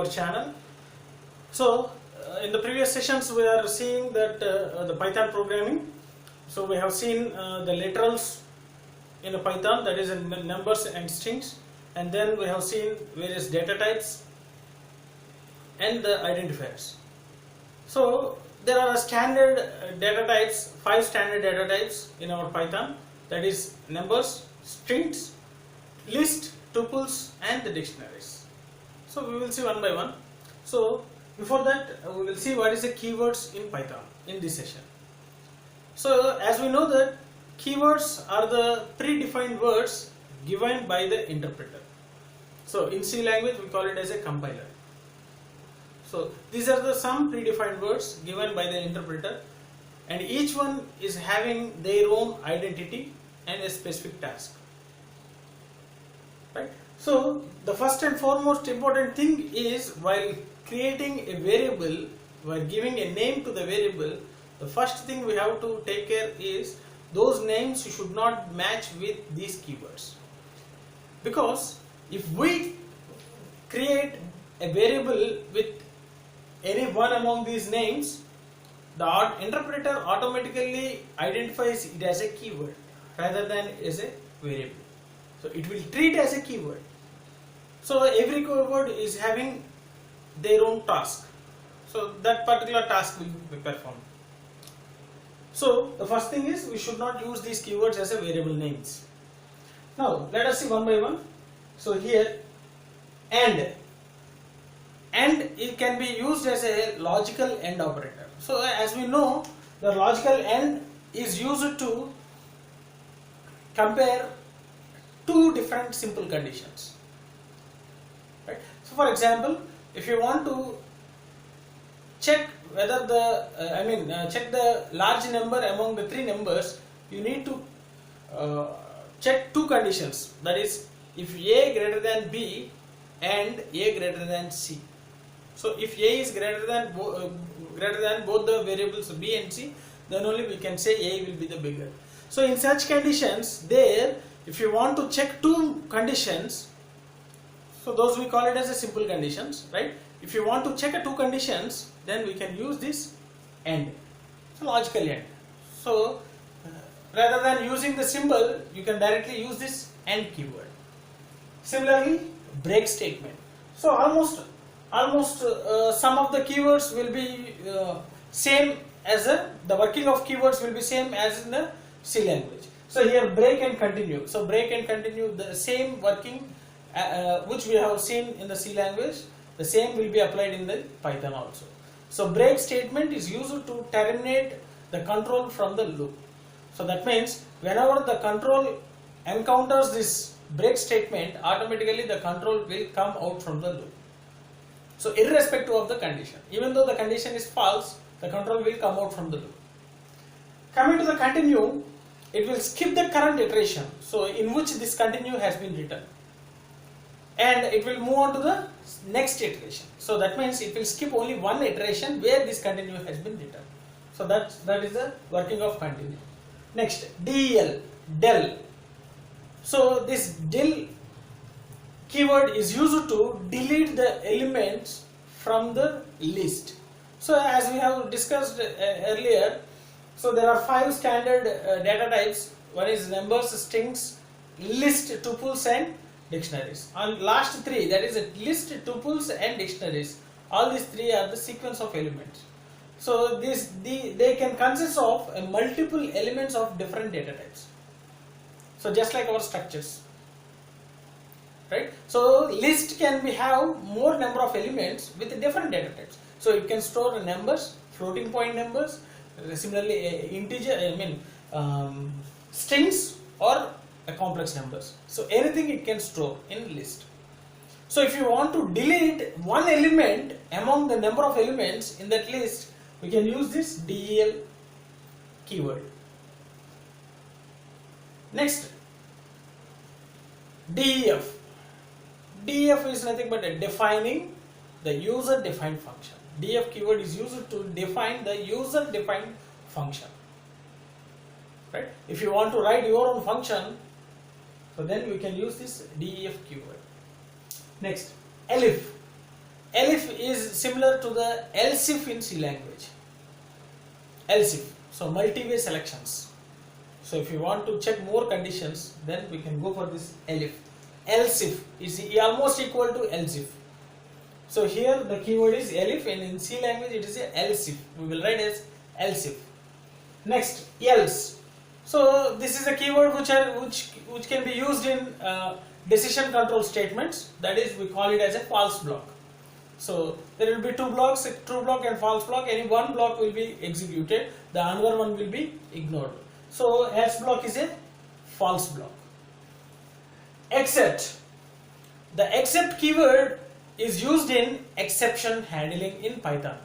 our channel. So in the previous sessions we are seeing that the Python programming. So we have seen the literals in a Python, that is in numbers and strings, and then we have seen various data types and the identifiers. So there are standard data types, 5 standard data types in our Python, that is numbers, strings, list, tuples and the dictionaries. So we will see one by one. So before that we will see what is the keywords in Python in this session. So as we know that keywords are the predefined words given by the interpreter. So in C language we call it as a compiler. So these are the some predefined words given by the interpreter, and each one is having their own identity and a specific task. Right? So the first and foremost important thing is, while creating a variable, while giving a name to the variable, the first thing we have to take care is those names should not match with these keywords. Because if we create a variable with any one among these names, the interpreter automatically identifies it as a keyword rather than as a variable. So it will treat as a keyword. So every keyword is having their own task. So that particular task will be performed. So the first thing is, we should not use these keywords as a variable names. Now let us see one by one. So here and it can be used as a logical AND operator. So as we know, the logical AND is used to compare two different simple conditions. Right? So for example, if you want to check whether the check the large number among the 3 numbers, you need to check two conditions. That is, if A greater than B and A greater than C. So if A is greater than both the variables B and C, then only we can say A will be the bigger. So in such conditions, there if you want to check two conditions, so those we call it as a simple conditions, right? If you want to check two conditions, then we can use this AND, so logical AND. So rather than using the symbol, you can directly use this AND keyword. Similarly, break statement. So almost some of the keywords will be same as the working of keywords will be same as in the C language. So here break and continue. So break and continue, the same working which we have seen in the C language, the same will be applied in the Python also. So break statement is used to terminate the control from the loop. So that means whenever the control encounters this break statement, automatically the control will come out from the loop. So irrespective of the condition, even though the condition is false, the control will come out from the loop. Coming to the continue, it will skip the current iteration, so in which this continue has been written, and it will move on to the next iteration. So that means it will skip only one iteration where this continue has been written. So that is the working of continue. Next, del. So this del keyword is used to delete the elements from the list. So as we have discussed earlier, so there are 5 standard data types. One is numbers, strings, list, tuples and dictionaries. On last 3, that is list, tuples and dictionaries, all these 3 are the sequence of elements. So they can consist of multiple elements of different data types. So just like our structures, right? So list can have more number of elements with different data types. So it can store numbers, floating point numbers, similarly integer, strings or complex numbers. So anything it can store in list. So if you want to delete one element among the number of elements in that list, we can use this del keyword. Next, def. Def is nothing but defining the user defined function. Def keyword is used to define the user defined function. Right? If you want to write your own function, so then we can use this def keyword. Next, elif. elif is similar to the else if in C language. Else if, so multi-way selections. So if you want to check more conditions, then we can go for this elif. Else if is almost equal to else if. So here the keyword is elif, and in C language it is a else if. We will write as else if. Next, else. So this is a keyword which can be used in decision control statements. That is, we call it as a false block. So there will be two blocks, a true block and false block. Any one block will be executed, the another one will be ignored. So else block is a false block. Except. The except keyword is used in exception handling in Python.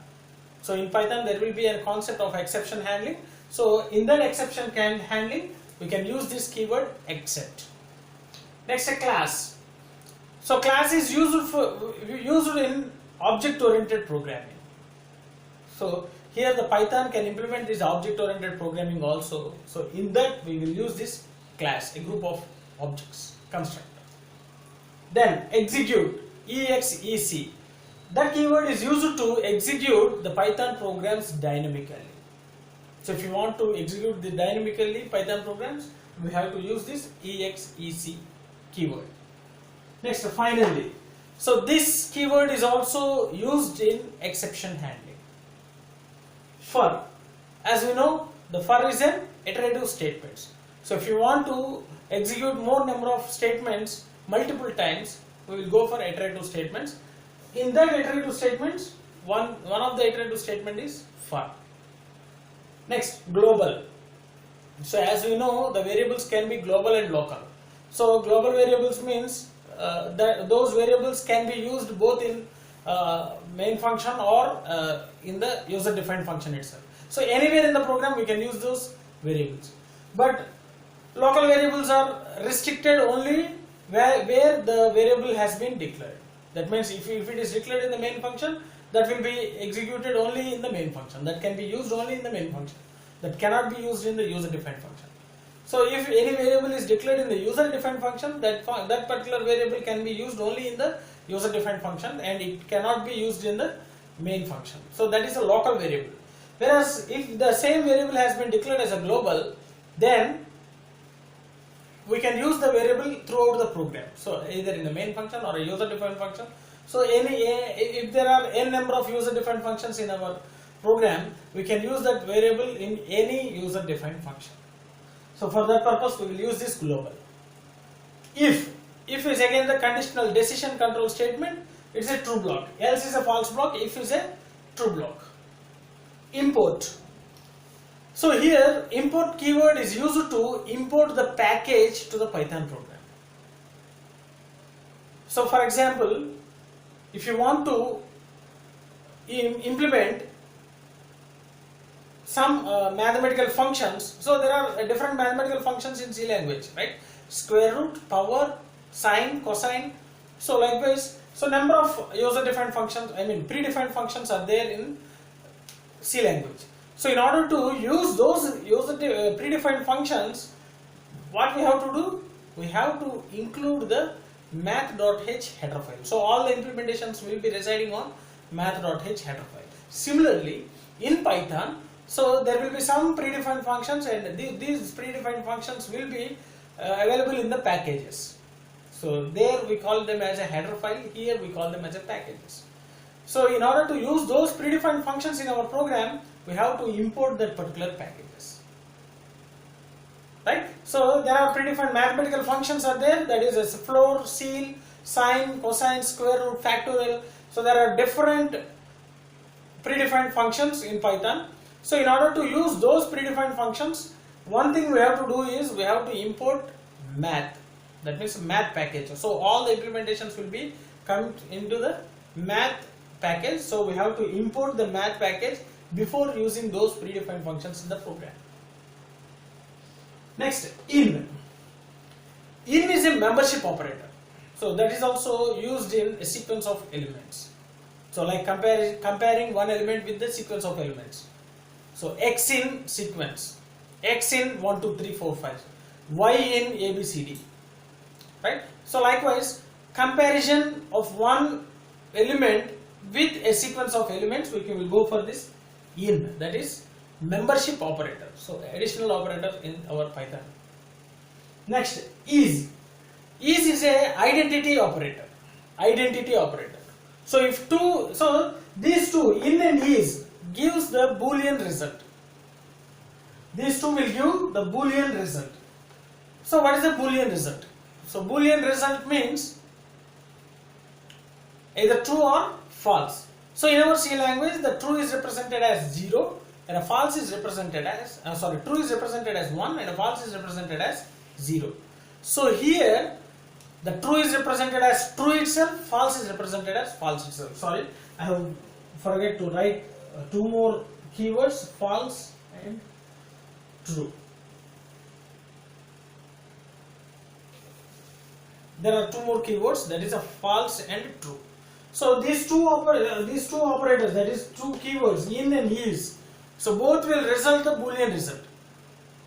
So in Python there will be a concept of exception handling. So in that exception handling we can use this keyword except. Next, a class. So class is used in object oriented programming. So here the Python can implement this object oriented programming also. So in that we will use this class, a group of objects, constructor. Then execute, exec. That keyword is used to execute the Python programs dynamically. So if you want to execute the dynamically Python programs, we have to use this exec keyword. Next, finally, so this keyword is also used in exception handling. For, as we know, the for is an iterative statements. So if you want to execute more number of statements multiple times, we will go for iterative statements. In that iterative statements, one of the iterative statement is for. Next, global. So as we know, the variables can be global and local. So global variables means that those variables can be used both in main function or in the user defined function itself. So anywhere in the program we can use those variables. But local variables are restricted only where the variable has been declared. That means if it is declared in the main function, that will be executed only in the main function. That can be used only in the main function. That cannot be used in the user defined function. So if any variable is declared in the user defined function, that particular variable can be used only in the user defined function and it cannot be used in the main function. So that is a local variable. Whereas if the same variable has been declared as a global, then we can use the variable throughout the program. So either in the main function or a user defined function. So if there are n number of user defined functions in our program, we can use that variable in any user defined function. So for that purpose we will use this global. If is again the conditional decision control statement, it's a true block. Else is a false block. If is a true block. Import. So here import keyword is used to import the package to the Python program. So for example, if you want to implement some mathematical functions, so there are different mathematical functions in C language, right? Square root, power, sine, cosine. So likewise, so number of user defined functions, predefined functions are there in C language. So in order to use those predefined functions, what we have to do? We have to include the math.h header file. So all the implementations will be residing on math.h header file. Similarly, in Python, so there will be some predefined functions and these predefined functions will be available in the packages. So there we call them as a header file, here we call them as a packages. So in order to use those predefined functions in our program, we have to import that particular packages. Right? So there are predefined mathematical functions are there, that is as floor, ceil, sine, cosine, square root, factorial. So there are different predefined functions in Python. So in order to use those predefined functions, one thing we have to do is we have to import math. That means math package. So all the implementations will be come into the math package. So we have to import the math package before using those predefined functions in the program. Next, in. In is a membership operator. So that is also used in a sequence of elements. So like comparing one element with the sequence of elements. So X in sequence, X in 1, 2, 3, 4, 5, Y in A, B, C, D. Right? So likewise, comparison of one element with a sequence of elements, we will go for this in, that is membership operator. So additional operator in our Python. Next, is a identity operator. Identity operator. So if these two, in and is, gives the boolean result. These two will give the boolean result. So what is the boolean result? So boolean result means either true or false. So in our C language, the true is represented as 0 and a false is represented as true is represented as 1 and a false is represented as 0. So here the true is represented as true itself, false is represented as false itself. Sorry, I have forget to write two more keywords, false and true. There are two more keywords, that is a false and true. So these two operators, that is two keywords, in and is, so both will result the boolean result,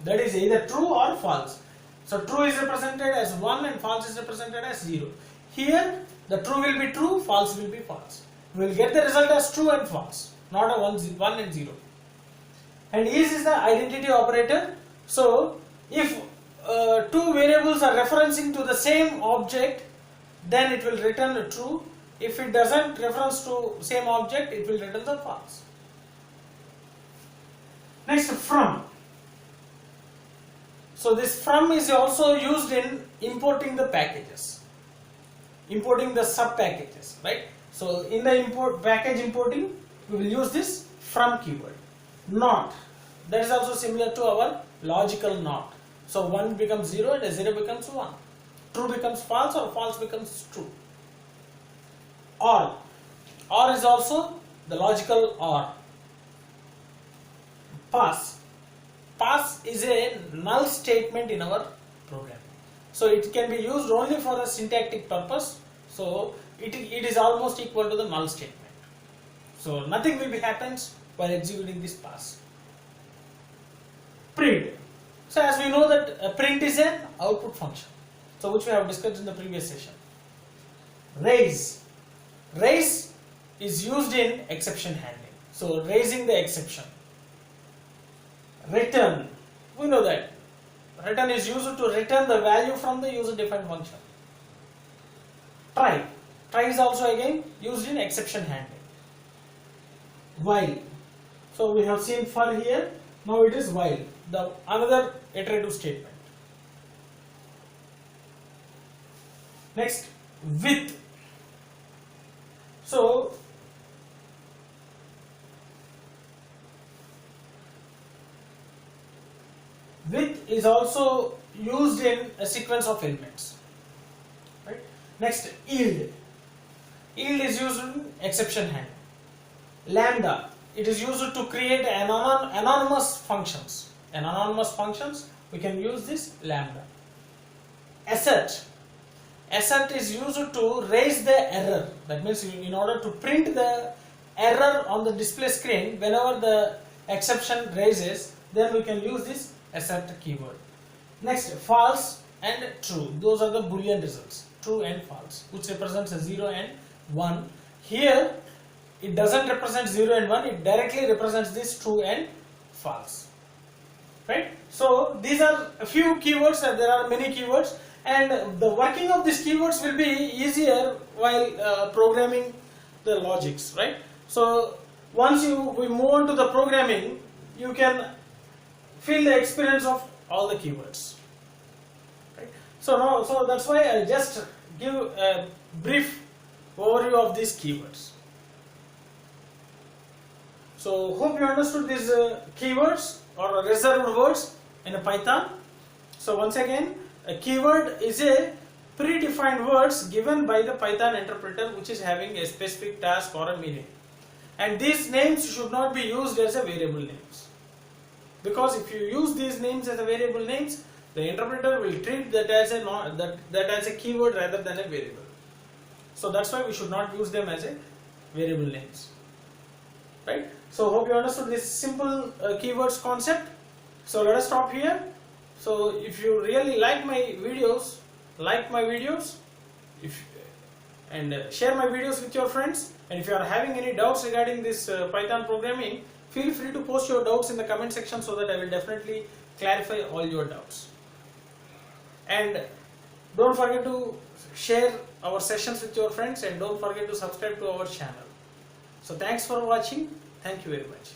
that is either true or false. So true is represented as 1 and false is represented as 0. Here the true will be true, false will be false. We will get the result as true and false, not a 1 and 0. And is the identity operator. So if two variables are referencing to the same object, then it will return a true. If it doesn't reference to same object, it will return the false. Next, from. So this from is also used in importing the packages, importing the sub packages, right? So in the package importing, we will use this from keyword. Not, that is also similar to our logical not. So 1 becomes 0 and 0 becomes 1. True becomes false or false becomes true. Or is also the logical or. Pass is a null statement in our program. So it can be used only for a syntactic purpose. So it is almost equal to the null statement. So nothing will be happens while executing this pass. Print. So as we know that print is an output function, so which we have discussed in the previous session. Raise is used in exception handling. So raising the exception. Return, we know that return is used to return the value from the user defined function. Try is also again used in exception handling. While, so we have seen for here, now it is while, the another iterative statement. Next, with. So with is also used in a sequence of elements, right? Next, yield is used in exception handling. Lambda, it is used to create anonymous functions. We can use this lambda. Assert is used to raise the error. That means in order to print the error on the display screen whenever the exception raises, then we can use this assert keyword. Next, false and true. Those are the boolean results, true and false, which represents a 0 and 1. Here it doesn't represent 0 and 1, it directly represents this true and false, right? So these are a few keywords, and there are many keywords, and the working of these keywords will be easier while programming the logics, right? So once we move on to the programming, you can feel the experience of all the keywords, right? So that's why I just give a brief overview of these keywords. So hope you understood these keywords or reserved words in a Python. So once again, a keyword is a predefined words given by the Python interpreter which is having a specific task or a meaning, and these names should not be used as a variable names, because if you use these names as a variable names, the interpreter will treat that as a keyword rather than a variable. So that's why we should not use them as a variable names, right? So hope you understood this simple keywords concept. So let us stop here. So if you really like my videos, and share my videos with your friends. And if you are having any doubts regarding this Python programming, feel free to post your doubts in the comment section so that I will definitely clarify all your doubts. And don't forget to share our sessions with your friends, and don't forget to subscribe to our channel. So thanks for watching. Thank you very much.